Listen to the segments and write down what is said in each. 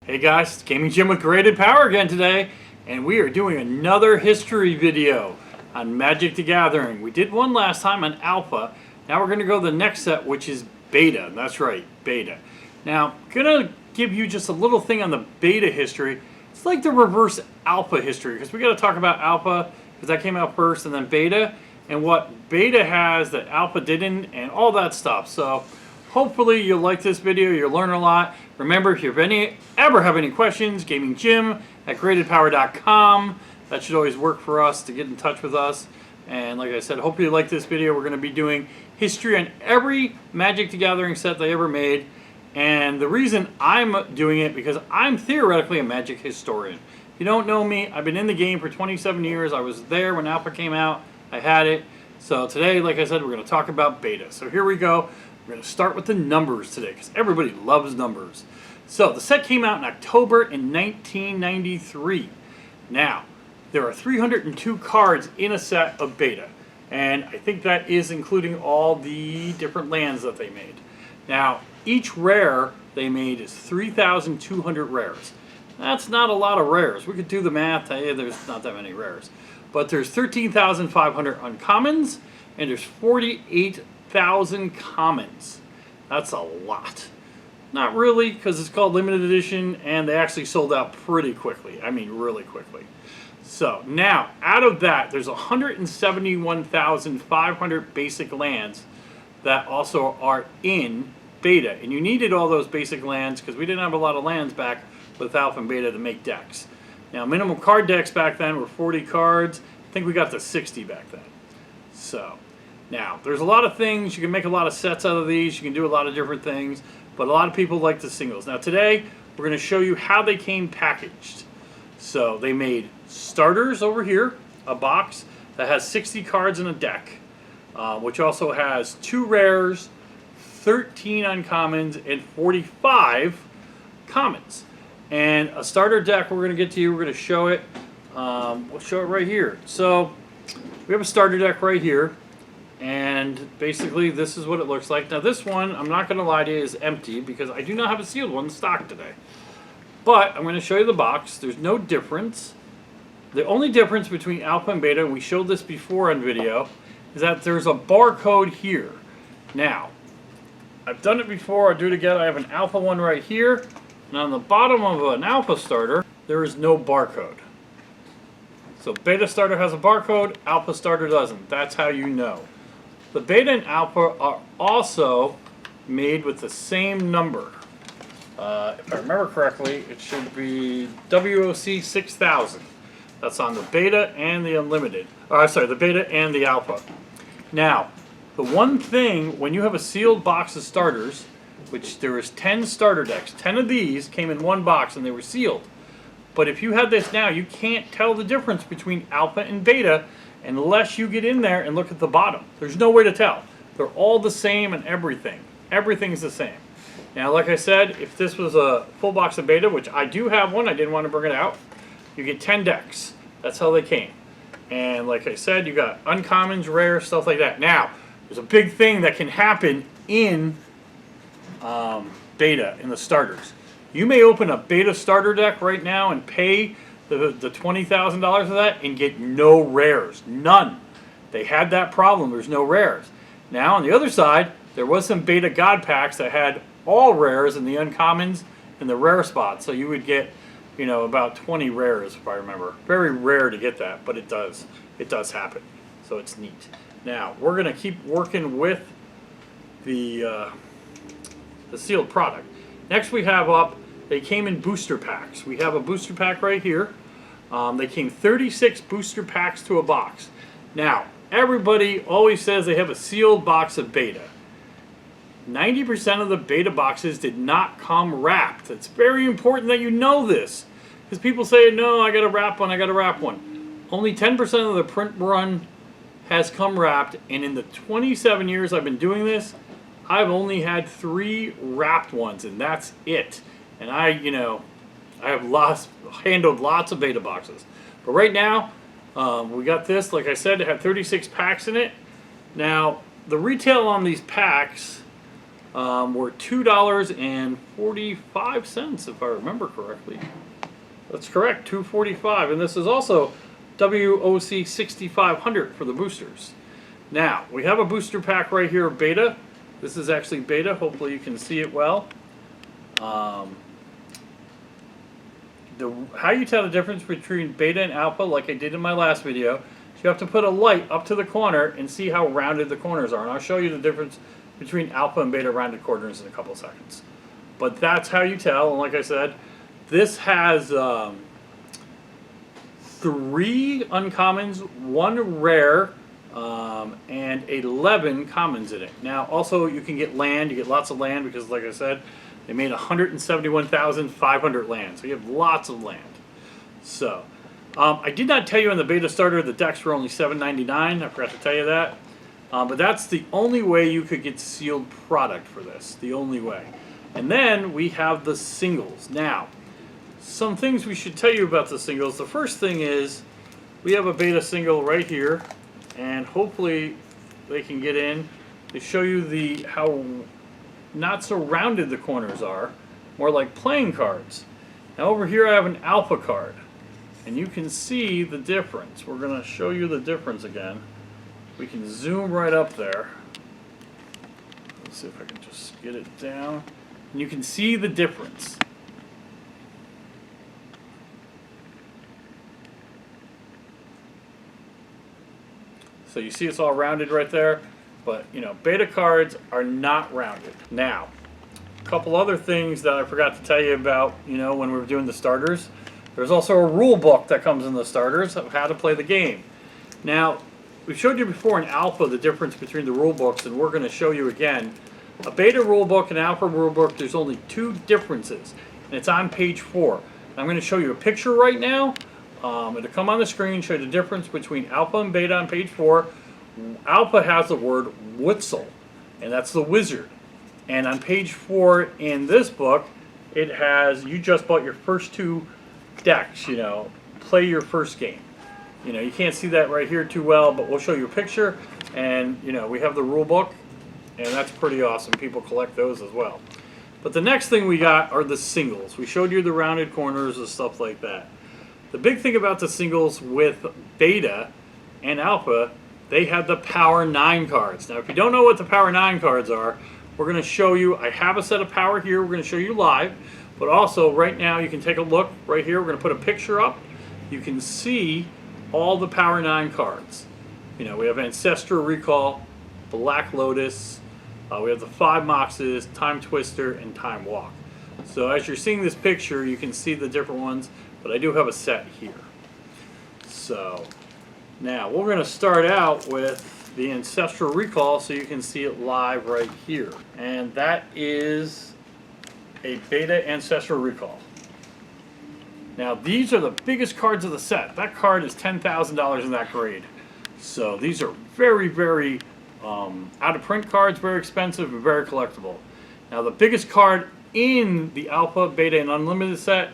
Hey guys, it's Gaming Jim with Graded Power again today, and we are doing another history video on Magic the Gathering. We did one last time on Alpha. Now we're going to go to the next set, which is Beta. That's right, Beta. Now, I'm going to give you just a little thing on the Beta history. It's like the reverse Alpha history, because we got to talk about Alpha, because that came out first, and then Beta, and what Beta has that Alpha didn't, and all that stuff. So, hopefully you'll like this video, you'll learn a lot. Remember, if you ever have any questions, gamingjim at gradedpower.com. That should always work for us to get in touch with us. And like I said, hopefully you like this video. We're going to be doing history on every Magic the Gathering set they ever made. And the reason I'm doing it, because I'm theoretically a Magic historian. If you don't know me, I've been in the game for 27 years. I was there when Alpha came out. I had it. So today, like I said, we're going to talk about Beta. So here we go. We're going to start with the numbers today, because everybody loves numbers. So, the set came out in October in 1993. Now, there are 302 cards in a set of Beta. And I think that is including all the different lands that they made. Now, each rare they made is 3,200 rares. That's not a lot of rares. We could do the math, tell you there's not that many rares. But there's 13,500 uncommons, and there's 48,000 commons. That's a lot. Not really, because it's called limited edition, and they actually sold out pretty quickly. I mean, really quickly. So, now, out of that, there's 171,500 basic lands that also are in Beta. And you needed all those basic lands, because we didn't have a lot of lands back with Alpha and Beta to make decks. Now, minimum card decks back then were 40 cards. I think we got to 60 back then. So, now, there's a lot of things. You can make a lot of sets out of these. You can do a lot of different things. But a lot of people like the singles. Now, today, we're going to show you how they came packaged. So, they made starters over here, a box that has 60 cards in a deck, which also has 2 rares, 13 uncommons, and 45 commons. And a starter deck we're going to get to you. We're going to show it. We'll show it right here. So, we have a starter deck right here. And basically, this is what it looks like. Now, this one, I'm not going to lie to you, is empty because I do not have a sealed one in stock today. But I'm going to show you the box. There's no difference. The only difference between Alpha and Beta, and we showed this before on video, is that there's a barcode here. Now, I've done it before. I'll do it again. I have an Alpha one right here. And on the bottom of an Alpha starter, there is no barcode. So Beta starter has a barcode. Alpha starter doesn't. That's how you know. The Beta and Alpha are also made with the same number. If I remember correctly, it should be WOC 6000. That's on the Beta and the Unlimited. Sorry, the Beta and the Alpha. Now, the one thing, when you have a sealed box of starters, which there is 10 starter decks, 10 of these came in one box and they were sealed. But if you have this now, you can't tell the difference between Alpha and Beta unless you get in there and look at the bottom. There's no way to tell. They're all the same and everything. Everything's the same. Now, like I said, if this was a full box of Beta, which I do have one, I didn't want to bring it out, you get 10 decks. That's how they came. And like I said, you got uncommons, rare, stuff like that. Now, there's a big thing that can happen in Beta, in the starters. You may open a Beta starter deck right now and pay the $20,000 for that and get no rares. None. They had that problem. There's no rares. Now, on the other side, there was some Beta God packs that had all rares in the uncommons and the rare spots. So you would get, you know, about 20 rares, if I remember. Very rare to get that, but it does. It does happen. So it's neat. Now, we're going to keep working with the sealed product. Next we have up, they came in booster packs. We have a booster pack right here. They came 36 booster packs to a box. Now, everybody always says they have a sealed box of Beta. 90% of the Beta boxes did not come wrapped. It's very important that you know this. Because people say, no, I got to wrap one, I got to wrap one. Only 10% of the print run has come wrapped. And in the 27 years I've been doing this, I've only had 3 wrapped ones, and that's it. And I have handled lots of Beta boxes. But right now, we got this. Like I said, it had 36 packs in it. Now, the retail on these packs were $2.45, if I remember correctly. That's correct, $2.45, and this is also WOC 6500 for the boosters. Now, we have a booster pack right here, beta. This is actually beta. Hopefully you can see it well. How you tell the difference between beta and alpha, like I did in my last video, you have to put a light up to the corner and see how rounded the corners are. And I'll show you the difference between alpha and beta rounded corners in a couple seconds. But that's how you tell. And like I said, this has 3 uncommons, 1 rare, and 11 commons in it. Now, also you can get land. You get lots of land because, like I said, they made 171,500 land. So you have lots of land. So, I did not tell you in the beta starter the decks were only $7.99. I forgot to tell you that. But that's the only way you could get sealed product for this. The only way. And then we have the singles. Now, some things we should tell you about the singles. The first thing is we have a beta single right here. And hopefully they can get in to show you how not so rounded the corners are. More like playing cards. Now over here I have an alpha card. And you can see the difference. We're going to show you the difference again. We can zoom right up there. Let's see if I can just get it down. And you can see the difference. So you see it's all rounded right there. But, you know, beta cards are not rounded. Now, a couple other things that I forgot to tell you about, you know, when we were doing the starters. There's also a rule book that comes in the starters of how to play the game. Now, we showed you before in alpha the difference between the rule books, and we're going to show you again. A beta rule book and alpha rule book, there's only 2 differences, and it's on page 4. I'm going to show you a picture right now. It'll come on the screen, show you the difference between alpha and beta on page 4. Alpha has the word Witzel, and that's the wizard. And on page 4 in this book, it has, you just bought your first 2 decks, you know, play your first game. You know, you can't see that right here too well, but we'll show you a picture. And, you know, we have the rule book, and that's pretty awesome. People collect those as well. But the next thing we got are the singles. We showed you the rounded corners and stuff like that. The big thing about the singles with beta and alpha, they have the Power 9 cards. Now, if you don't know what the Power 9 cards are, we're going to show you. I have a set of Power here. We're going to show you live. But also, right now, you can take a look right here. We're going to put a picture up. You can see all the Power 9 cards. You know, we have Ancestral Recall, Black Lotus, we have the 5 Moxes, Time Twister, and Time Walk. So as you're seeing this picture, you can see the different ones, but I do have a set here. So, now, we're going to start out with the Ancestral Recall so you can see it live right here. And that is a beta Ancestral Recall. Now these are the biggest cards of the set. That card is $10,000 in that grade. So these are very, very out of print cards, very expensive and very collectible. Now the biggest card in the Alpha, Beta, and Unlimited set,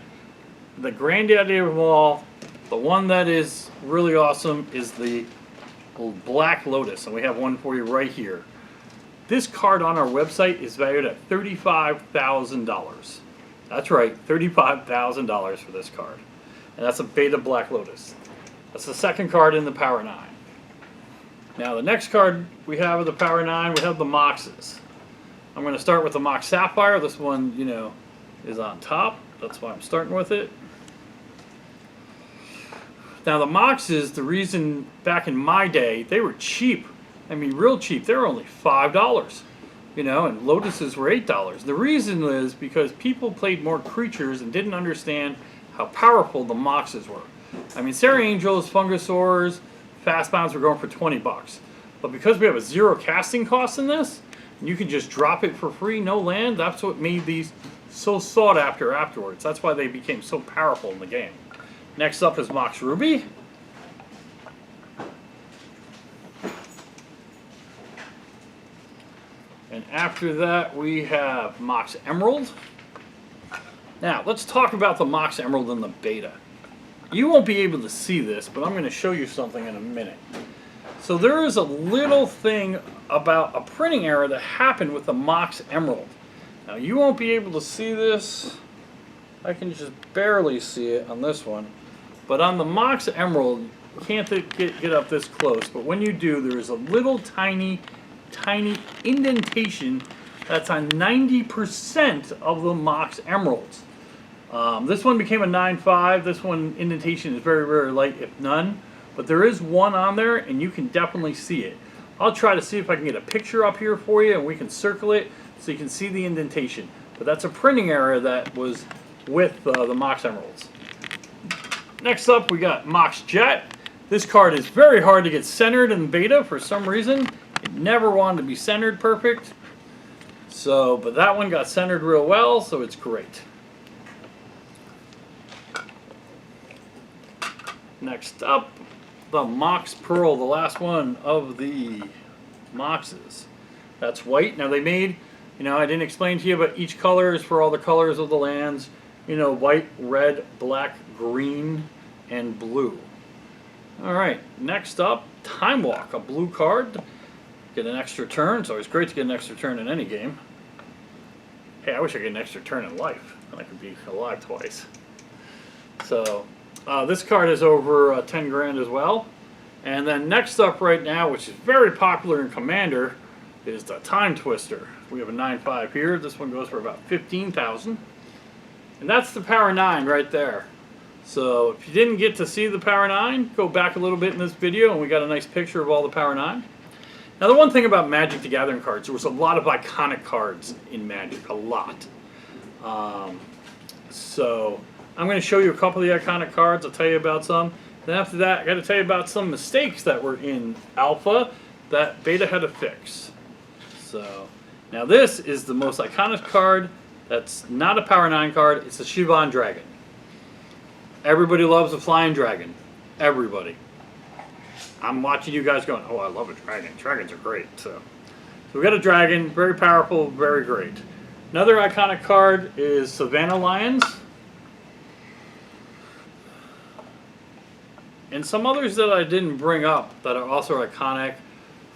the granddaddy of them all, the one that is really awesome is the Black Lotus, and we have one for you right here. This card on our website is valued at $35,000. That's right, $35,000 for this card. And that's a Beta Black Lotus. That's the second card in the Power 9. Now the next card we have of the Power 9, we have the Moxes. I'm going to start with the Mox Sapphire. This one, you know, is on top. That's why I'm starting with it. Now the Moxes, the reason back in my day, they were cheap. I mean, real cheap. They were only $5. You know, and Lotuses were $8. The reason is because people played more creatures and didn't understand how powerful the Moxes were. I mean, Sarah Angels, Fungosaurs, Fast Bounds were going for $20. But because we have a 0 casting cost in this, and you can just drop it for free, no land, that's what made these so sought after afterwards. That's why they became so powerful in the game. Next up is Mox Ruby. And after that, we have Mox Emerald. Now, let's talk about the Mox Emerald and the Beta. You won't be able to see this, but I'm going to show you something in a minute. So there is a little thing about a printing error that happened with the Mox Emerald. Now you won't be able to see this. I can just barely see it on this one. But on the Mox Emerald, you can't get up this close. But when you do, there is a little tiny indentation that's on 90% of the Mox Emeralds. This one became a 9.5. This one indentation is very, very light, if none. But there is one on there, and you can definitely see it. I'll try to see if I can get a picture up here for you, and we can circle it so you can see the indentation. But that's a printing error that was with the Mox Emeralds. Next up, we got Mox Jet. This card is very hard to get centered in beta for some reason. It never wanted to be centered perfect. So, but that one got centered real well, so it's great. Next up, the Mox Pearl, the last one of the Moxes. That's white. Now they made, I didn't explain to you, but each color is for all the colors of the lands. White, red, black, green, and blue. Alright, next up, Time Walk, a blue card. Get an extra turn. It's always great to get an extra turn in any game. Hey, I wish I could get an extra turn in life. Then I could be alive twice. So, this card is over 10 grand as well. And then next up right now, which is very popular in Commander, is the Time Twister. We have a 9.5 here. This one goes for about 15,000. And that's the Power 9 right there. So if you didn't get to see the Power 9, go back a little bit in this video and we got a nice picture of all the Power 9. Now the one thing about Magic the Gathering cards, there was a lot of iconic cards in Magic, a lot. So I'm going to show you a couple of the iconic cards, I'll tell you about some. Then after that, I got to tell you about some mistakes that were in Alpha that Beta had to fix. So now this is the most iconic card. That's not a Power 9 card, it's a Shivan Dragon. Everybody loves a flying dragon. Everybody. I'm watching you guys going, oh, I love a dragon. Dragons are great. So we got a dragon, very powerful, very great. Another iconic card is Savannah Lions. And some others that I didn't bring up that are also iconic.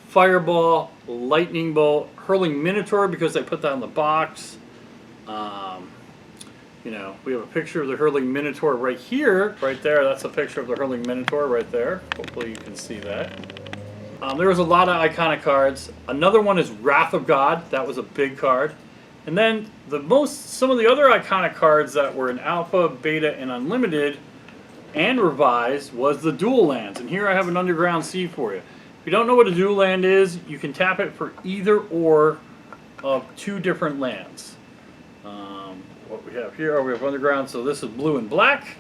Fireball, Lightning Bolt, Hurling Minotaur because they put that in the box. We have a picture of the Hurling Minotaur right here, right there. That's a picture of the Hurling Minotaur right there. Hopefully you can see that. There was a lot of iconic cards. Another one is Wrath of God. That was a big card. And then some of the other iconic cards that were in Alpha, Beta, and Unlimited and revised was the dual lands. And here I have an Underground Sea for you. If you don't know what a dual land is, you can tap it for either or of two different lands. What we have here, we have Underground, so this is blue and black.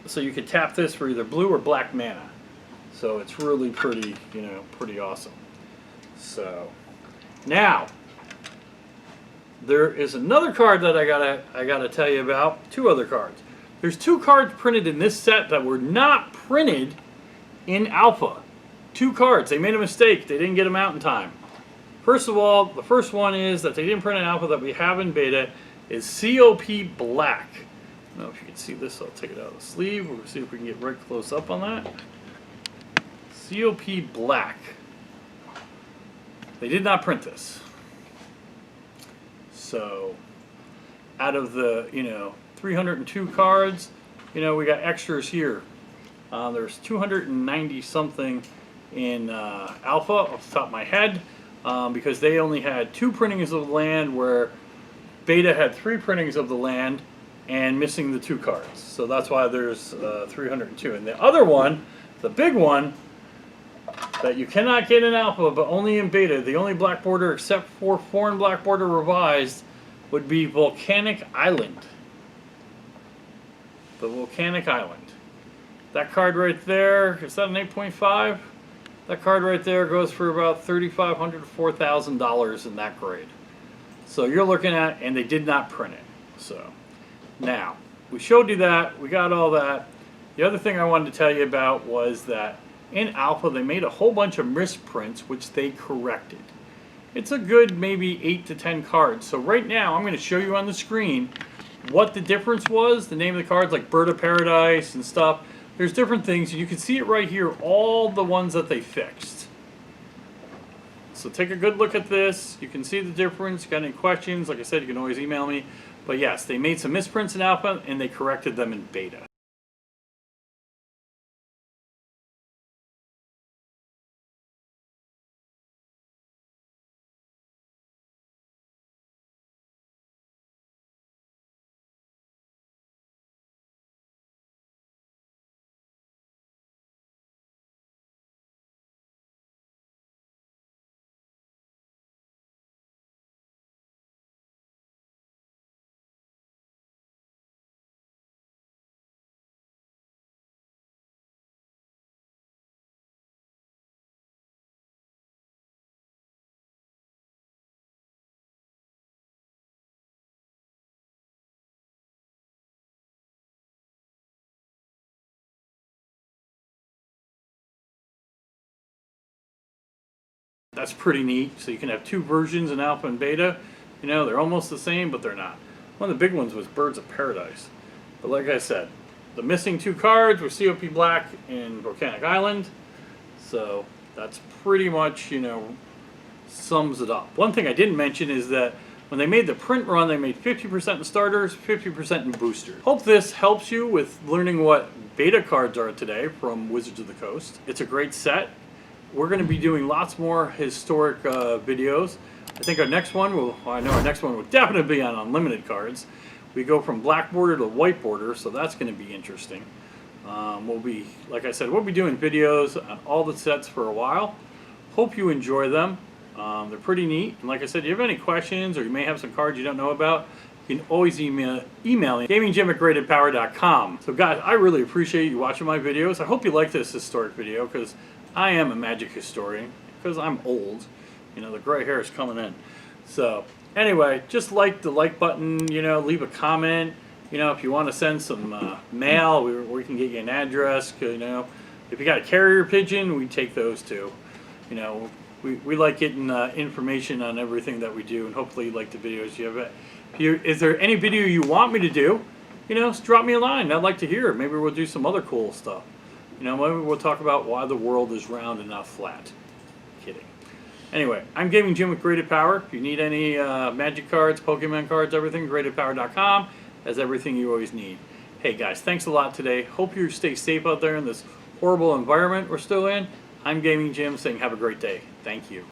So you can tap this for either blue or black mana. So it's really pretty, pretty awesome. So now there is another card that I gotta tell you about. Two other cards. There's two cards printed in this set that were not printed in Alpha. Two cards. They made a mistake. They didn't get them out in time. First of all, the first one is that they didn't print in Alpha that we have in Beta is COP Black. I don't know if you can see this. I'll take it out of the sleeve. We'll see if we can get right close up on that. COP Black. They did not print this. So, out of the, 302 cards, we got extras here. There's 290 something in Alpha off the top of my head. Because they only had 2 printings of the land where Beta had 3 printings of the land and missing the 2 cards. So that's why there's 302. And the other one, the big one, that you cannot get in Alpha but only in Beta, the only black border except for foreign black border revised would be Volcanic Island. The Volcanic Island. That card right there, is that an 8.5? That card right there goes for about $3,500 to $4,000 in that grade. So you're looking at, and they did not print it. So now, we showed you that, we got all that. The other thing I wanted to tell you about was that in Alpha they made a whole bunch of misprints which they corrected. It's a good maybe 8 to 10 cards. So right now I'm going to show you on the screen what the difference was, the name of the cards like Bird of Paradise and stuff. there's different things. You can see it right here, all the ones that they fixed. So take a good look at this. You can see the difference. Got any questions? Like I said, you can always email me. But yes, they made some misprints in alpha and they corrected them in beta. That's pretty neat. So you can have two versions in alpha and beta. You know, they're almost the same, but they're not. One of the big ones was Birds of Paradise. But like I said, the missing two cards were COP Black and Volcanic Island. So that's pretty much, you know, sums it up. One thing I didn't mention is that when they made the print run, they made 50% in starters, 50% in boosters. Hope this helps you with learning what beta cards are today from Wizards of the Coast. It's a great set. We're going to be doing lots more historic videos. I think our next one will, well, I know our next one will definitely be on unlimited cards. We go from black border to white border, so that's going to be interesting. We'll be, like I said, we'll be doing videos on all the sets for a while. Hope you enjoy them. They're pretty neat. And like I said, if you have any questions or you may have some cards you don't know about, you can always email me, gamingjim@gradedpower.com. So guys, I really appreciate you watching my videos. I hope you like this historic video because I am a Magic historian because I'm old. You know, the gray hair is coming in. So anyway, just like the like button, you know, leave a comment. You know, if you want to send some mail, we can get you an address. You know, if you got a carrier pigeon, we take those too. You know, we like getting information on everything that we do, and hopefully you like the videos. Is there any video you want me to do? You know, just drop me a line. I'd like to hear it. Maybe we'll do some other cool stuff. You know, maybe we'll talk about why the world is round and not flat. Kidding. Anyway, I'm Gaming Jim with Graded Power. If you need any Magic cards, Pokemon cards, everything, gradedpower.com has everything you always need. Hey guys, thanks a lot today. Hope you stay safe out there in this horrible environment we're still in. I'm Gaming Jim saying have a great day. Thank you.